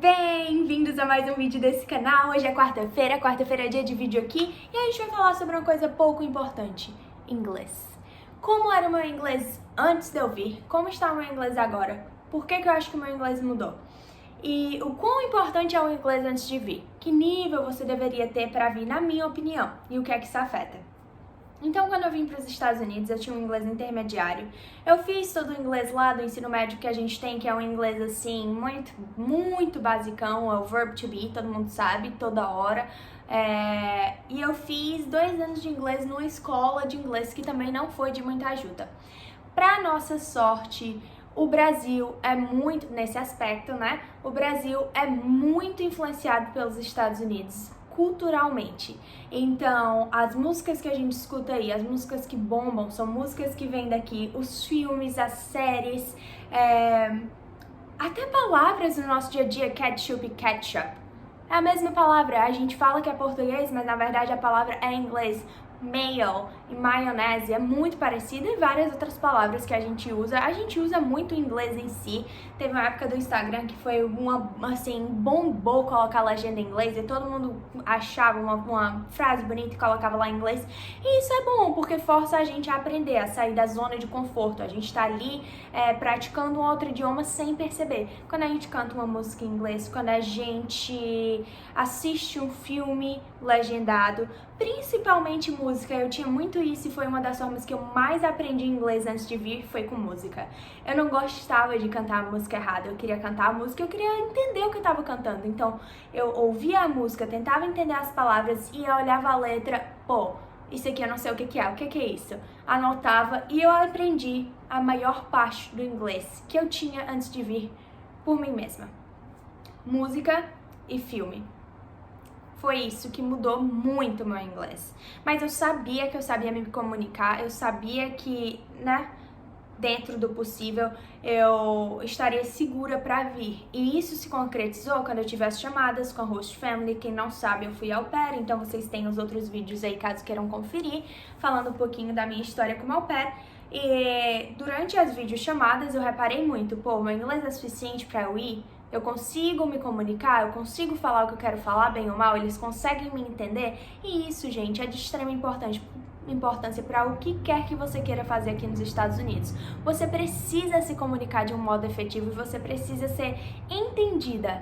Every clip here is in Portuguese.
Bem-vindos a mais um vídeo desse canal. Hoje é quarta-feira é dia de vídeo aqui e a gente vai falar sobre uma coisa pouco importante: inglês. Como era o meu inglês antes de eu vir? Como está o meu inglês agora? Por que eu acho que o meu inglês mudou? E o quão importante é o inglês antes de vir? Que nível você deveria ter para vir, na minha opinião? E o que é que isso afeta? Então, quando eu vim para os Estados Unidos, eu tinha um inglês intermediário. Eu fiz todo o inglês lá do ensino médio que a gente tem, que é um inglês, assim, muito basicão, é o verb to be, todo mundo sabe, toda hora. E eu fiz 2 anos de inglês numa escola de inglês que também não foi de muita ajuda. Para nossa sorte, o Brasil é muito, nesse aspecto, né? O Brasil é muito influenciado pelos Estados Unidos culturalmente. Então, as músicas que a gente escuta aí, as músicas que bombam, são músicas que vêm daqui, os filmes, as séries, até palavras no nosso dia a dia, ketchup e ketchup. É a mesma palavra, a gente fala que é português, mas na verdade a palavra é em inglês. Mayo e maionese é muito parecida e várias outras palavras que a gente usa muito o inglês em si. Teve uma época do Instagram que foi bombou colocar a legenda em inglês e todo mundo achava uma frase bonita e colocava lá em inglês. E isso é bom, porque força a gente a aprender, a sair da zona de conforto. A gente tá ali praticando um outro idioma sem perceber. Quando a gente canta uma música em inglês, quando a gente assiste um filme legendado, principalmente música, eu tinha muito isso e foi uma das formas que eu mais aprendi inglês antes de vir, foi com música. Eu não gostava de cantar a música errada, eu queria cantar a música, eu queria entender o que eu tava cantando. Então, eu ouvia a música, tentava entender as palavras e eu olhava a letra, isso aqui eu não sei o que é, o que é isso? Anotava e eu aprendi a maior parte do inglês que eu tinha antes de vir por mim mesma. Música e filme. Foi isso que mudou muito o meu inglês. Mas eu sabia que eu sabia me comunicar, eu sabia que, dentro do possível, eu estaria segura para vir. E isso se concretizou quando eu tive as chamadas com a Host Family. Quem não sabe, eu fui au pair, então vocês têm os outros vídeos aí, caso queiram conferir, falando um pouquinho da minha história como au pair. E durante as videochamadas eu reparei muito, meu inglês é suficiente para eu ir? Eu consigo me comunicar, eu consigo falar o que eu quero falar, bem ou mal, eles conseguem me entender? E isso, gente, é de extrema importância para o que quer que você queira fazer aqui nos Estados Unidos. Você precisa se comunicar de um modo efetivo e você precisa ser entendida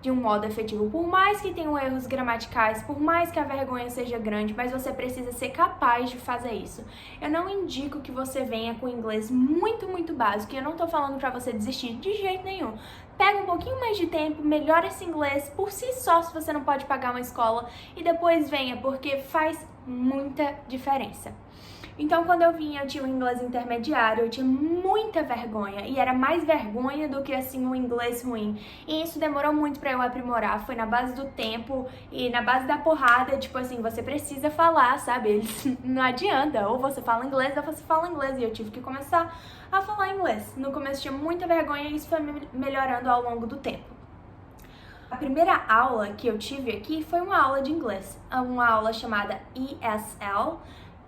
de um modo efetivo. Por mais que tenham erros gramaticais, por mais que a vergonha seja grande, mas você precisa ser capaz de fazer isso. Eu não indico que você venha com inglês muito básico, e eu não tô falando pra você desistir de jeito nenhum. Pega um pouquinho mais de tempo, melhora esse inglês por si só, se você não pode pagar uma escola, e depois venha, porque faz muita diferença. Então, quando eu vinha, eu tinha um inglês intermediário, eu tinha muita vergonha, e era mais vergonha do que, um inglês ruim. E isso demorou muito pra eu aprimorar, foi na base do tempo e na base da porrada, você precisa falar, sabe? Não adianta, ou você fala inglês ou você fala inglês, e eu tive que começar a falar inglês. No começo tinha muita vergonha e isso foi melhorando ao longo do tempo. A primeira aula que eu tive aqui foi uma aula de inglês, uma aula chamada ESL,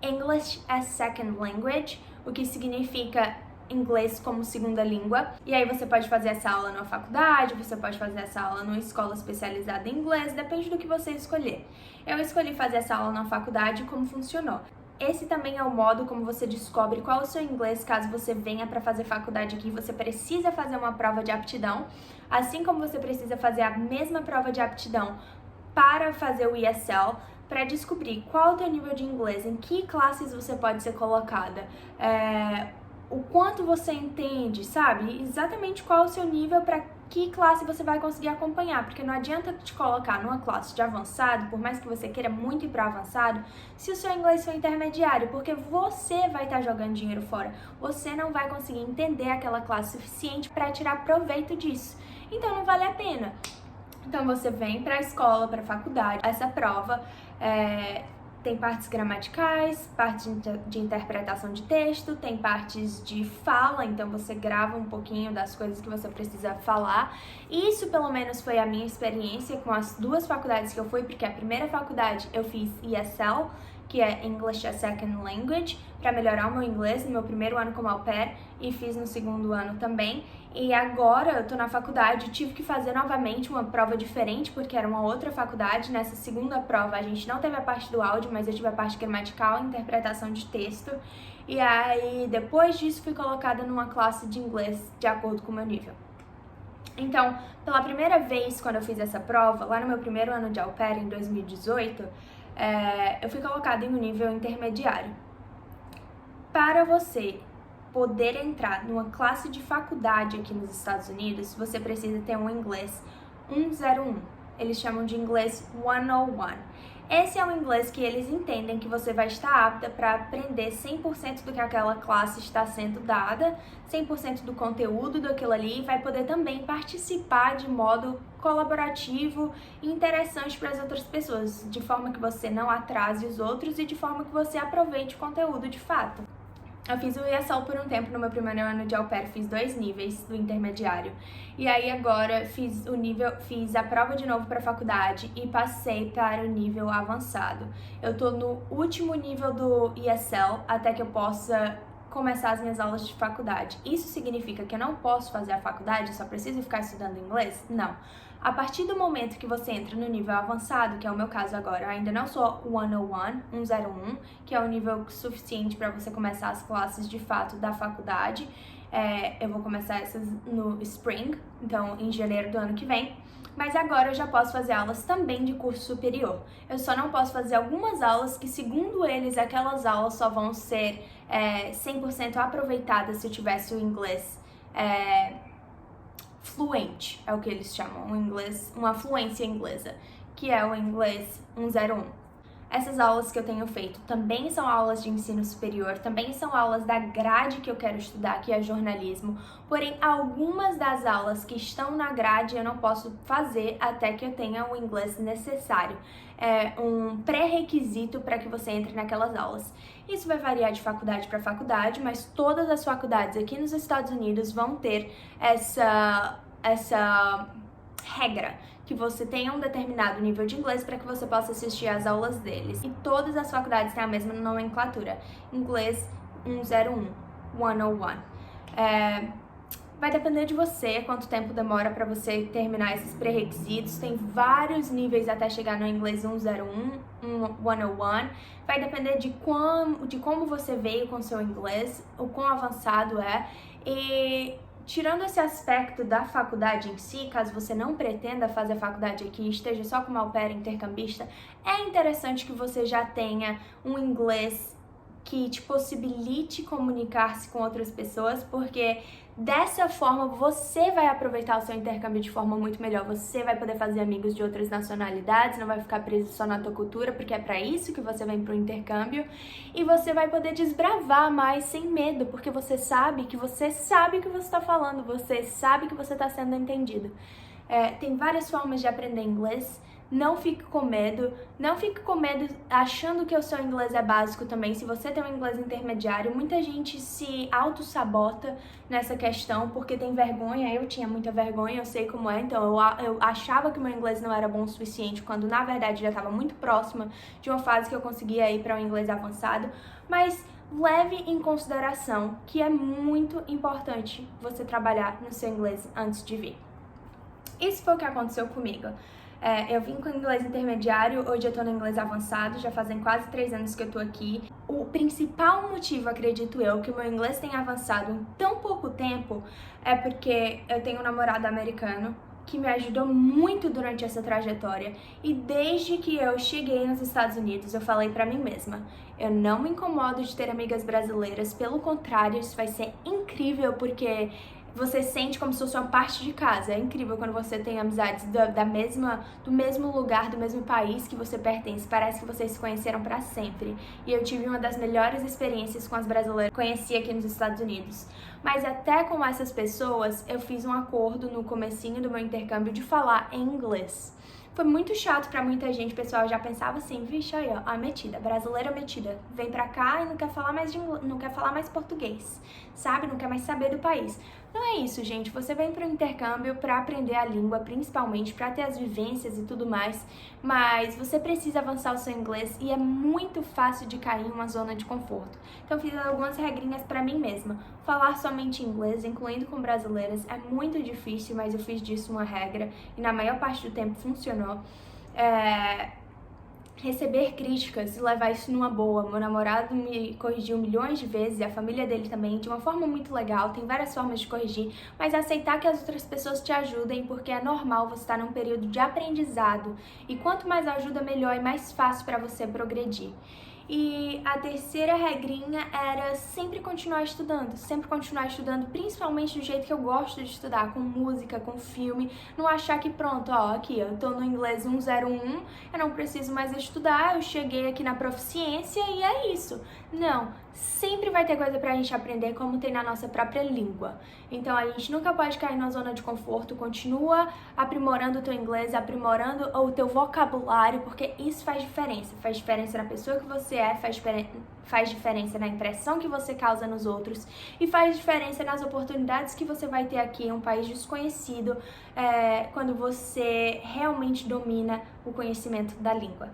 English as Second Language, o que significa inglês como segunda língua. E aí você pode fazer essa aula na faculdade, você pode fazer essa aula numa escola especializada em inglês, depende do que você escolher. Eu escolhi fazer essa aula na faculdade e como funcionou. Esse também é o modo como você descobre qual é o seu inglês caso você venha para fazer faculdade aqui. Você precisa fazer uma prova de aptidão, assim como você precisa fazer a mesma prova de aptidão para fazer o ESL, para descobrir qual é o teu nível de inglês, em que classes você pode ser colocada, o quanto você entende, sabe? Exatamente qual é o seu nível, para que classe você vai conseguir acompanhar, porque não adianta te colocar numa classe de avançado, por mais que você queira muito ir para avançado, se o seu inglês for intermediário, porque você vai estar jogando dinheiro fora, você não vai conseguir entender aquela classe suficiente para tirar proveito disso, então não vale a pena. Então você vem para a escola, para a faculdade, essa prova tem partes gramaticais, partes de interpretação de texto, tem partes de fala, então você grava um pouquinho das coisas que você precisa falar. Isso pelo menos foi a minha experiência com as 2 faculdades que eu fui, porque a primeira faculdade eu fiz ESL, que é English as Second Language, para melhorar o meu inglês no meu primeiro ano como au pair e fiz no segundo ano também. E agora eu tô na faculdade, tive que fazer novamente uma prova diferente, porque era uma outra faculdade. Nessa segunda prova a gente não teve a parte do áudio, mas eu tive a parte gramatical e interpretação de texto. E aí, depois disso, fui colocada numa classe de inglês de acordo com o meu nível. Então, pela primeira vez, quando eu fiz essa prova, lá no meu primeiro ano de au pair, em 2018, eu fui colocada em um nível intermediário. Para você poder entrar numa classe de faculdade aqui nos Estados Unidos, você precisa ter um inglês 101. Eles chamam de inglês 101. Esse é o inglês que eles entendem que você vai estar apta para aprender 100% do que aquela classe está sendo dada, 100% do conteúdo daquilo ali, e vai poder também participar de modo colaborativo e interessante para as outras pessoas, de forma que você não atrase os outros e de forma que você aproveite o conteúdo de fato. Eu fiz o ESL por um tempo no meu primeiro ano de au pair, fiz 2 níveis do intermediário. E aí agora fiz a prova de novo para a faculdade e passei para o nível avançado. Eu tô no último nível do ESL até que eu possa começar as minhas aulas de faculdade. Isso significa que eu não posso fazer a faculdade, eu só preciso ficar estudando inglês? Não. A partir do momento que você entra no nível avançado, que é o meu caso agora, eu ainda não sou 101, que é o nível suficiente para você começar as classes de fato da faculdade. Eu vou começar essas no Spring, então em janeiro do ano que vem. Mas agora eu já posso fazer aulas também de curso superior. Eu só não posso fazer algumas aulas que, segundo eles, aquelas aulas só vão ser 100% aproveitadas se eu tivesse o inglês fluente, é o que eles chamam, uma fluência inglesa, que é o inglês 101. Essas aulas que eu tenho feito também são aulas de ensino superior, também são aulas da grade que eu quero estudar, que é jornalismo, porém algumas das aulas que estão na grade eu não posso fazer até que eu tenha o inglês necessário. É um pré-requisito para que você entre naquelas aulas. Isso vai variar de faculdade para faculdade, mas todas as faculdades aqui nos Estados Unidos vão ter essa regra, que você tenha um determinado nível de inglês para que você possa assistir às aulas deles. E todas as faculdades têm a mesma nomenclatura, inglês 101, 101. Vai depender de você, quanto tempo demora para você terminar esses pré-requisitos. Tem vários níveis até chegar no inglês 101, 101. Vai depender de como você veio com o seu inglês, o quão avançado é. E tirando esse aspecto da faculdade em si, caso você não pretenda fazer faculdade aqui, esteja só como au pair intercambista, é interessante que você já tenha um inglês que te possibilite comunicar-se com outras pessoas, porque dessa forma você vai aproveitar o seu intercâmbio de forma muito melhor. Você vai poder fazer amigos de outras nacionalidades, não vai ficar preso só na tua cultura, porque é para isso que você vem pro intercâmbio, e você vai poder desbravar mais sem medo, porque você sabe que você está falando, você sabe que você está sendo entendido. Tem várias formas de aprender inglês. Não fique com medo achando que o seu inglês é básico também. Se você tem um inglês intermediário, muita gente se auto-sabota nessa questão porque tem vergonha. Eu tinha muita vergonha, eu sei como é, então eu achava que meu inglês não era bom o suficiente, quando na verdade já estava muito próxima de uma fase que eu conseguia ir para um inglês avançado. Mas leve em consideração que é muito importante você trabalhar no seu inglês antes de vir. Isso foi o que aconteceu comigo. Eu vim com inglês intermediário, hoje eu tô no inglês avançado, já fazem quase 3 anos que eu tô aqui. O principal motivo, acredito eu, que o meu inglês tem avançado em tão pouco tempo é porque eu tenho um namorado americano que me ajudou muito durante essa trajetória, e desde que eu cheguei nos Estados Unidos eu falei pra mim mesma: eu não me incomodo de ter amigas brasileiras, pelo contrário, isso vai ser incrível, porque você sente como se fosse uma parte de casa. É incrível quando você tem amizades do mesmo lugar, do mesmo país que você pertence. Parece que vocês se conheceram pra sempre. E eu tive uma das melhores experiências com as brasileiras que conheci aqui nos Estados Unidos. Mas até com essas pessoas, eu fiz um acordo no comecinho do meu intercâmbio de falar em inglês. Foi muito chato pra muita gente, o pessoal já pensava assim, vixe, aí ó, a metida, brasileira metida, vem pra cá e não quer falar mais não quer falar mais português, sabe? Não quer mais saber do país. Não é isso, gente, você vem para o intercâmbio pra aprender a língua, principalmente, pra ter as vivências e tudo mais, mas você precisa avançar o seu inglês e é muito fácil de cair em uma zona de conforto. Então fiz algumas regrinhas pra mim mesma. Falar somente inglês, incluindo com brasileiras, é muito difícil, mas eu fiz disso uma regra e na maior parte do tempo funcionou. Receber críticas e levar isso numa boa. Meu namorado me corrigiu milhões de vezes e a família dele também, de uma forma muito legal. Tem várias formas de corrigir, mas aceitar que as outras pessoas te ajudem, porque é normal você estar num período de aprendizado e quanto mais ajuda, melhor e mais fácil para você progredir. E a terceira regrinha era sempre continuar estudando, principalmente do jeito que eu gosto de estudar, com música, com filme, não achar que pronto, ó, aqui, eu tô no inglês 101, eu não preciso mais estudar, eu cheguei aqui na proficiência e é isso. Não, sempre vai ter coisa pra gente aprender como tem na nossa própria língua. Então a gente nunca pode cair numa zona de conforto, continua aprimorando o teu inglês, aprimorando o teu vocabulário, porque isso faz diferença na pessoa que você é, faz diferença na impressão que você causa nos outros e faz diferença nas oportunidades que você vai ter aqui em um país desconhecido, quando você realmente domina o conhecimento da língua.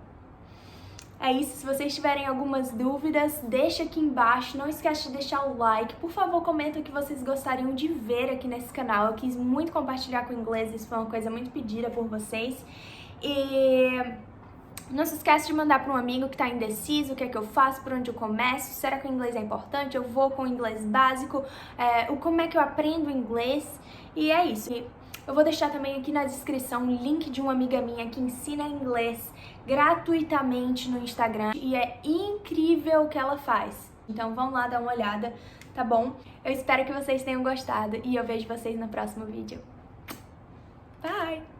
É isso, se vocês tiverem algumas dúvidas, deixa aqui embaixo, não esquece de deixar o like, por favor comenta o que vocês gostariam de ver aqui nesse canal, eu quis muito compartilhar com o inglês, isso foi uma coisa muito pedida por vocês, e não se esquece de mandar para um amigo que está indeciso, o que é que eu faço, por onde eu começo, será que o inglês é importante, eu vou com o inglês básico, como é que eu aprendo inglês, e é isso. Eu vou deixar também aqui na descrição o link de uma amiga minha que ensina inglês gratuitamente no Instagram e é incrível o que ela faz. Então vão lá dar uma olhada, tá bom? Eu espero que vocês tenham gostado e eu vejo vocês no próximo vídeo. Bye!